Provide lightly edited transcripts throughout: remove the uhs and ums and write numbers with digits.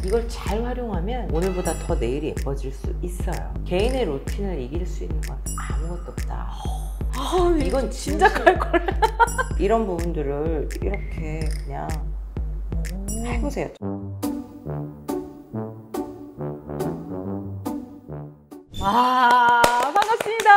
이걸 잘 활용하면 오늘보다 더 내일이 예뻐질 수 있어요. 개인의 루틴을 이길 수 있는 건 아무것도 없다. 이건 진짜 칼걸. 이런 부분들을 이렇게 그냥 해보세요. 반갑습니다.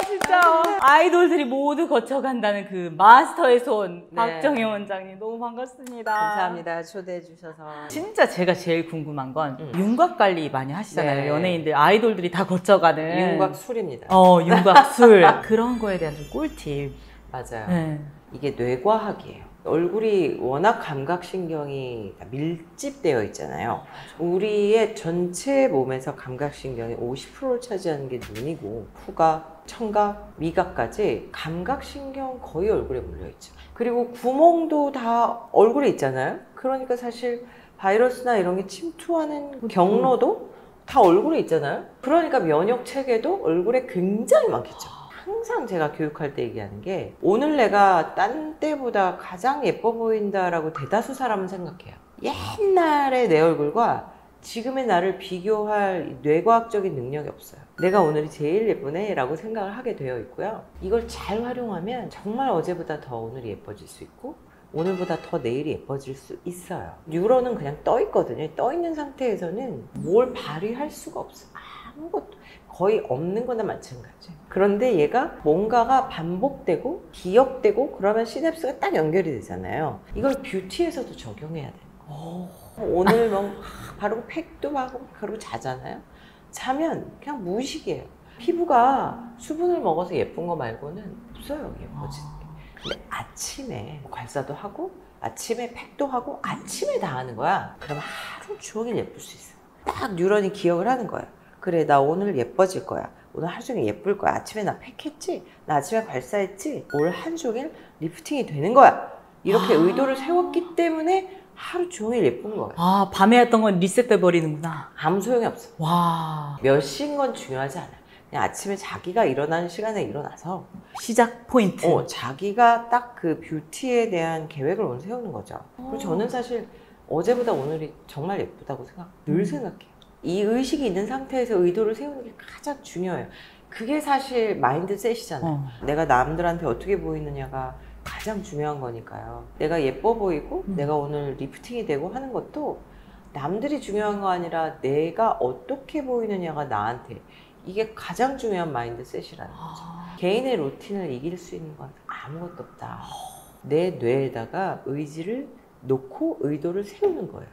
진짜 아이돌들이 모두 거쳐간다는 그 마스터의 손, 네. 박정희 원장님 너무 반갑습니다. 감사합니다. 초대해 주셔서. 진짜 제가 제일 궁금한 건 윤곽 관리 많이 하시잖아요. 네. 연예인들, 아이돌들이 다 거쳐가는 윤곽술입니다. 윤곽술 그런 거에 대한 좀 꿀팁. 맞아요. 네. 이게 뇌과학이에요. 얼굴이 워낙 감각신경이 밀집되어 있잖아요. 우리의 전체 몸에서 감각신경이 50%를 차지하는 게 눈이고, 후각, 청각, 미각까지 감각신경 거의 얼굴에 몰려있죠. 그리고 구멍도 다 얼굴에 있잖아요. 그러니까 사실 바이러스나 이런 게 침투하는 경로도 다 얼굴에 있잖아요. 그러니까 면역 체계도 얼굴에 굉장히 많겠죠. 항상 제가 교육할 때 얘기하는 게, 오늘 내가 딴 때보다 가장 예뻐 보인다라고 대다수 사람은 생각해요. 옛날의 내 얼굴과 지금의 나를 비교할 뇌과학적인 능력이 없어요. 내가 오늘이 제일 예쁘네 라고 생각을 하게 되어 있고요. 이걸 잘 활용하면 정말 어제보다 더 오늘이 예뻐질 수 있고, 오늘보다 더 내일이 예뻐질 수 있어요. 뉴런은 그냥 떠 있거든요. 떠 있는 상태에서는 뭘 발휘할 수가 없어요. 아무것도 거의 없는 거나 마찬가지예요. 그런데 얘가 뭔가가 반복되고 기억되고 그러면 시냅스가 딱 연결이 되잖아요. 이걸 뷰티에서도 적용해야 돼요. 오늘 뭐 바르고 팩도 하고 그러고 자잖아요. 자면 그냥 무의식이에요. 피부가 수분을 먹어서 예쁜 거 말고는 없어요, 예뻐지는 게. 근데 아침에 괄사도 하고 아침에 팩도 하고 아침에 다 하는 거야. 그러면 하루 종일 예쁠 수 있어요. 딱 뉴런이 기억을 하는 거야. 그래, 나 오늘 예뻐질 거야. 오늘 하루 종일 예쁠 거야. 아침에 나 팩했지? 나 아침에 괄사했지? 오늘 하루 종일 리프팅이 되는 거야. 이렇게 의도를 세웠기 때문에 하루 종일 예쁜 거예요. 밤에 했던 건 리셋돼 버리는구나. 아무 소용이 없어. 와. 몇 시인 건 중요하지 않아요. 그냥 아침에 자기가 일어나는 시간에 일어나서 시작 포인트. 자기가 딱 그 뷰티에 대한 계획을 오늘 세우는 거죠. 그리고 저는 사실 어제보다 오늘이 정말 예쁘다고 늘 생각해요. 이 의식이 있는 상태에서 의도를 세우는 게 가장 중요해요. 그게 사실 마인드셋이잖아요. 내가 남들한테 어떻게 보이느냐가 가장 중요한 거니까요. 내가 예뻐 보이고 내가 오늘 리프팅이 되고 하는 것도 남들이 중요한 거 아니라 내가 어떻게 보이느냐가 나한테, 이게 가장 중요한 마인드셋이라는 거죠. 개인의 루틴을 이길 수 있는 건 아무것도 없다. 내 뇌에다가 의지를 놓고 의도를 세우는 거예요.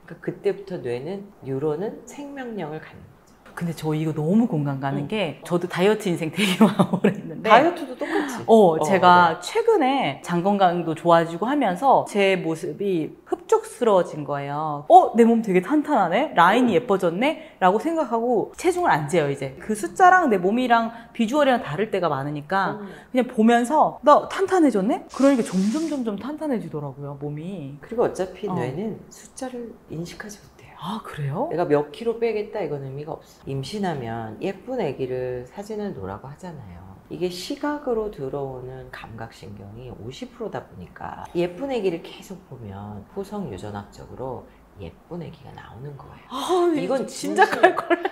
그러니까 그때부터 뇌는, 뉴런은 생명력을 갖는 거죠. 근데 저 이거 너무 공감 가는 게, 저도 다이어트 인생 되게 오래 했는데 다이어트도 똑같지. 제가 최근에 장 건강도 좋아지고 하면서 제 모습이 흡족스러워진 거예요. 내 몸 되게 탄탄하네? 라인이 예뻐졌네? 라고 생각하고 체중을 안 재요, 이제. 그 숫자랑 내 몸이랑 비주얼이랑 다를 때가 많으니까 그냥 보면서 나 탄탄해졌네? 그러니까 점점 탄탄해지더라고요, 몸이. 그리고 어차피 뇌는 숫자를 인식하지 못해요. 그래요? 내가 몇 킬로 빼겠다 이건 의미가 없어. 임신하면 예쁜 아기를 사진을 놓으라고 하잖아요. 이게 시각으로 들어오는 감각신경이 50%다 보니까 예쁜 아기를 계속 보면 포성 유전학적으로 예쁜 아기가 나오는 거예요. 이건 진짜 칼걸.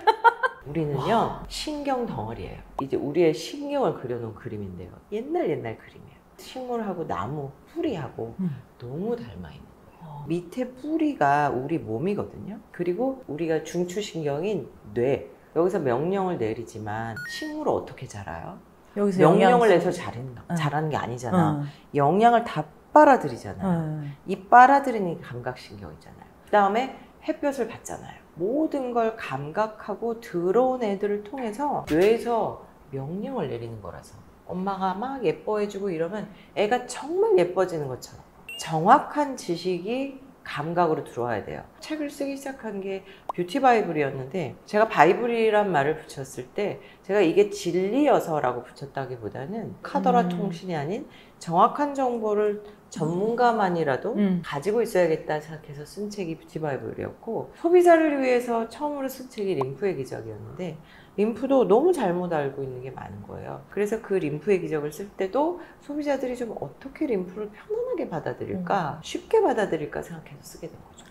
우리는요, 신경 덩어리예요. 이제 우리의 신경을 그려놓은 그림인데요. 옛날 그림이에요. 식물하고 나무, 뿌리하고 너무 닮아 있는 거예요. 밑에 뿌리가 우리 몸이거든요. 그리고 우리가 중추신경인 뇌, 여기서 명령을 내리지만 식물을 어떻게 자라요? 여기서 명령을 내서 자라는 게 아니잖아. 영양을 다 빨아들이잖아요. 이 빨아들이는 게 감각신경이잖아요. 그 다음에 햇볕을 받잖아요. 모든 걸 감각하고 들어온 애들을 통해서 뇌에서 명령을 내리는 거라서 엄마가 막 예뻐해주고 이러면 애가 정말 예뻐지는 것처럼 정확한 지식이 감각으로 들어와야 돼요. 책을 쓰기 시작한 게 뷰티 바이블이었는데, 제가 바이블이란 말을 붙였을 때 제가 이게 진리여서라고 붙였다기보다는 카더라 통신이 아닌 정확한 정보를 전문가만이라도 가지고 있어야겠다 생각해서 쓴 책이 뷰티 바이블이었고, 소비자를 위해서 처음으로 쓴 책이 림프의 기적이었는데, 림프도 너무 잘못 알고 있는 게 많은 거예요. 그래서 그 림프의 기적을 쓸 때도 소비자들이 좀 어떻게 림프를 편안하게 받아들일까, 쉽게 받아들일까 생각해서 쓰게 된 거죠.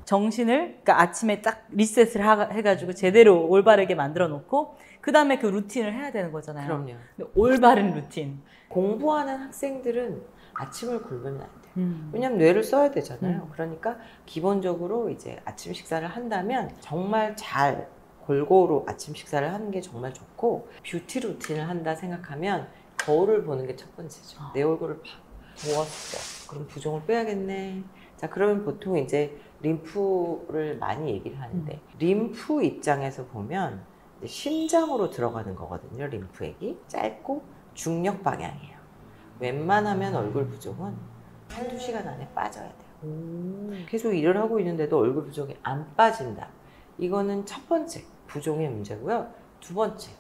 정신을 그러니까 아침에 딱 리셋을 해가지고 제대로 올바르게 만들어 놓고 그 다음에 그 루틴을 해야 되는 거잖아요. 그럼요. 근데 올바른 루틴. 공부하는 학생들은 아침을 굶으면 안 돼요. 왜냐면 뇌를 써야 되잖아요. 그러니까 기본적으로 이제 아침 식사를 한다면 정말 잘 골고루 아침 식사를 하는 게 정말 좋고, 뷰티 루틴을 한다 생각하면 거울을 보는 게 첫 번째죠. 내 얼굴을 봐. 부었어. 그럼 부종을 빼야겠네. 자, 그러면 보통 이제 림프를 많이 얘기를 하는데, 림프 입장에서 보면 이제 심장으로 들어가는 거거든요. 림프액이 짧고 중력 방향이에요. 웬만하면 얼굴 부종은 한두 시간 안에 빠져야 돼요. 계속 일을 하고 있는데도 얼굴 부종이 안 빠진다. 이거는 첫 번째 부종의 문제고요. 두 번째,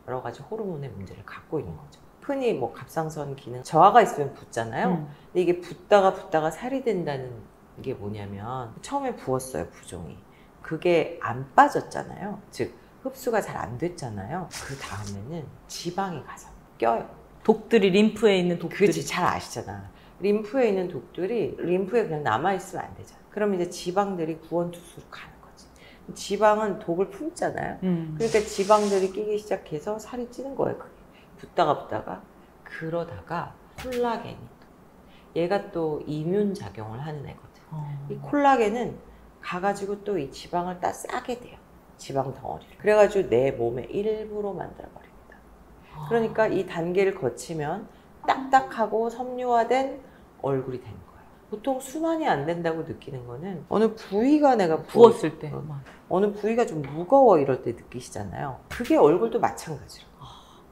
여러 가지 호르몬의 문제를 갖고 있는 거죠. 흔히 뭐 갑상선 기능 저하가 있으면 붓잖아요. 근데 이게 붓다가 살이 된다는 게 뭐냐면, 처음에 부었어요, 부종이. 그게 안 빠졌잖아요. 즉 흡수가 잘 안 됐잖아요. 그 다음에는 지방이 가서 껴요. 독들이 림프에 있는 독들이. 그렇지, 잘 아시잖아. 림프에 있는 독들이 림프에 그냥 남아있으면 안 되잖아. 그럼 이제 지방들이 구원투수로 가는 거지. 지방은 독을 품잖아요. 그러니까 지방들이 끼기 시작해서 살이 찌는 거예요. 그게 붓다가 그러다가 콜라겐이 또, 얘가 또 이뮨 작용을 하는 애거든. 이 콜라겐은 가가지고 또 이 지방을 다 싸게 돼요. 지방 덩어리를. 그래가지고 내 몸의 일부로 만들어버립니다. 그러니까 이 단계를 거치면 딱딱하고 섬유화된 얼굴이 되는 거예요. 보통 순환이 안 된다고 느끼는 거는 어느 부위가 내가 부었을 때. 어느 부위가 좀 무거워 이럴 때 느끼시잖아요. 그게 얼굴도 마찬가지로.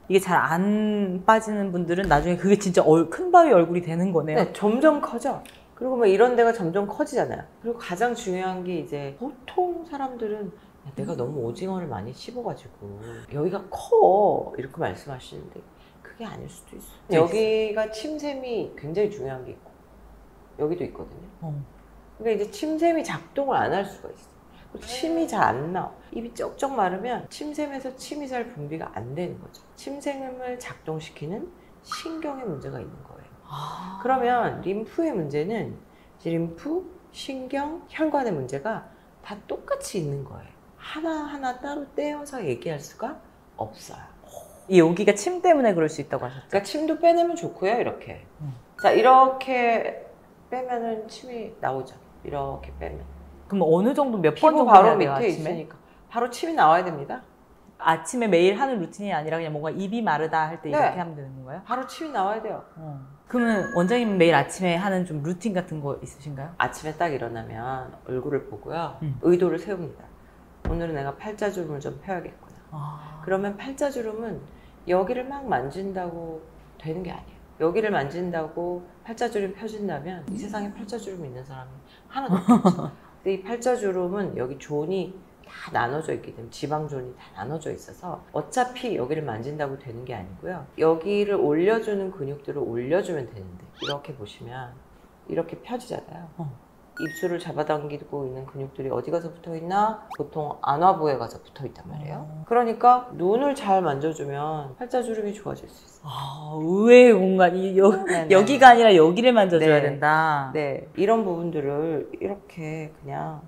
이게 잘 안 빠지는 분들은 나중에 그게 진짜 큰 바위 얼굴이 되는 거네요. 네, 점점 커져. 그리고 막 이런 데가 점점 커지잖아요. 그리고 가장 중요한 게 이제 보통 사람들은 야, 내가 너무 오징어를 많이 씹어가지고 여기가 커 이렇게 말씀하시는데 그게 아닐 수도 있어요. 여기가 침샘이 굉장히 중요한 게 있고 여기도 있거든요. 그러니까 이제 침샘이 작동을 안 할 수가 있어요. 침이 잘 안 나와. 입이 쩍쩍 마르면 침샘에서 침이 잘 분비가 안 되는 거죠. 침샘을 작동시키는 신경에 문제가 있는 거예요. 그러면 림프의 문제는 림프, 신경, 혈관의 문제가 다 똑같이 있는 거예요. 하나하나 따로 떼어서 얘기할 수가 없어요. 이 여기가 침 때문에 그럴 수 있다고 하셨죠? 그러니까 침도 빼내면 좋고요. 이렇게. 자, 이렇게 빼면은 침이 나오죠. 이렇게 빼면. 그럼 어느 정도 몇 번 피부 정도 바로 해야 돼요, 밑에 아침에? 있으니까 바로 침이 나와야 됩니다. 아침에 매일 하는 루틴이 아니라 그냥 뭔가 입이 마르다 할 때 네. 이렇게 하면 되는 건가요? 바로 침이 나와야 돼요. 그러면 원장님은 매일 아침에 하는 좀 루틴 같은 거 있으신가요? 아침에 딱 일어나면 얼굴을 보고요. 의도를 세웁니다. 오늘은 내가 팔자주름을 좀 펴야겠구나. 그러면 팔자주름은 여기를 막 만진다고 되는 게 아니에요. 여기를 만진다고 팔자주름 펴진다면 이 세상에 팔자주름 있는 사람이 하나도 없겠죠. 근데 이 팔자주름은 여기 존이 다 나눠져 있기 때문에 지방존이 다 나눠져 있어서 어차피 여기를 만진다고 되는 게 아니고요. 여기를 올려주는 근육들을 올려주면 되는데 이렇게 보시면 이렇게 펴지잖아요. 입술을 잡아당기고 있는 근육들이 어디 가서 붙어 있나? 보통 안화부에 가서 붙어 있단 말이에요. 그러니까 눈을 잘 만져주면 팔자주름이 좋아질 수 있어요. 의외의 공간이 여기가 아니라 여기를 만져줘야 네. 된다. 네, 이런 부분들을 이렇게 그냥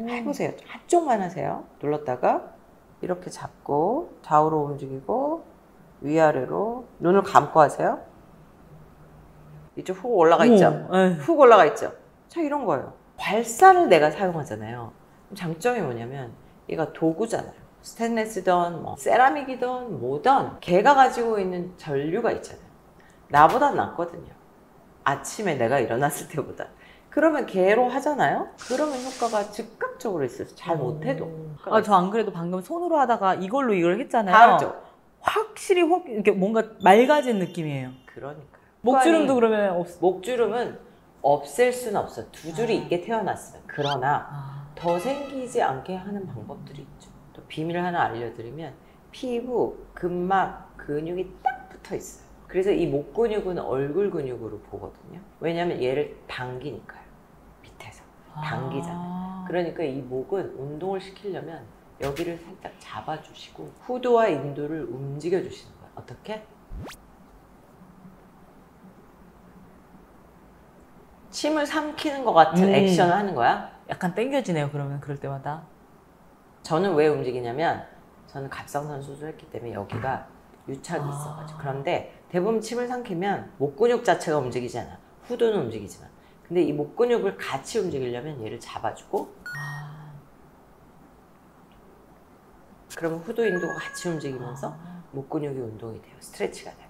해보세요. 한쪽만 하세요. 눌렀다가 이렇게 잡고 좌우로 움직이고 위아래로 눈을 감고 하세요. 이쪽 훅 올라가 있죠? 훅 올라가 있죠? 자, 이런 거예요. 괄사를 내가 사용하잖아요. 장점이 뭐냐면 얘가 도구잖아요. 스테인레스든 뭐 세라믹이든 뭐든 걔가 가지고 있는 전류가 있잖아요. 나보다 낫거든요. 아침에 내가 일어났을 때보다. 그러면 걔로 하잖아요. 그러면 효과가 즉각적으로 있어요. 잘 못해도. 저 안 그래도 방금 손으로 하다가 이걸로 이걸 했잖아요. 다르죠. 확실히 이렇게 뭔가 맑아진 느낌이에요. 그러니까요. 목주름도 그러면 목주름은 없앨 수는 없어. 두 줄이 있게 태어났으면. 그러나 더 생기지 않게 하는 방법들이 있죠. 또 비밀을 하나 알려드리면 피부, 근막, 근육이 딱 붙어 있어요. 그래서 이 목 근육은 얼굴 근육으로 보거든요. 왜냐하면 얘를 당기니까요. 밑에서 당기잖아요. 그러니까 이 목은 운동을 시키려면 여기를 살짝 잡아주시고 후두와 인두를 움직여 주시는 거예요. 어떻게? 침을 삼키는 것 같은 액션을 하는 거야. 약간 땡겨지네요. 그러면 그럴 때마다. 저는 왜 움직이냐면 저는 갑상선 수술했기 때문에 여기가 유착이 있어가지고. 그런데 대부분 침을 삼키면 목 근육 자체가 움직이잖아. 후두는 움직이지만. 근데 이 목 근육을 같이 움직이려면 얘를 잡아주고 그러면 후두 인도가 같이 움직이면서 목 근육이 운동이 돼요. 스트레치가 돼요.